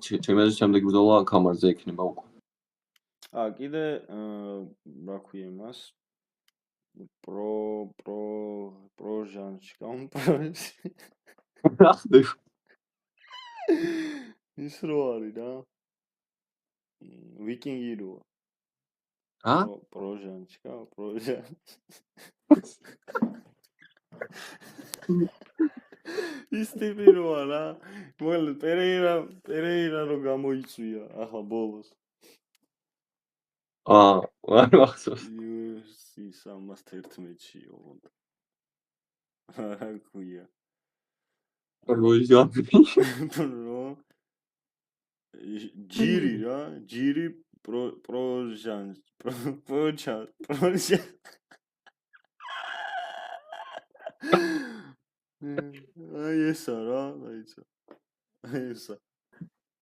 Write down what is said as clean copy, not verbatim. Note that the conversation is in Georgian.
ჩემს შემდეგ ბრძოლა კამარზე იქნება უკვე. კიდე რა ქვია მას? პროჟანში გამპროჟი. რა ხდება? ის რო არის რა? ვიკინგი როა. პროჟანში, პროჟანში. ის ტიპი როა რა? მოკლედ პერეირა რო გამოიწვია ახლა ბოლოს. არ მახსოვს. UFC 311-ში ოღონდ. რა ქვია? ჯირი რა, ჯირი პროჟანში, პროჟა. ესა რა, დაიცა. ესა.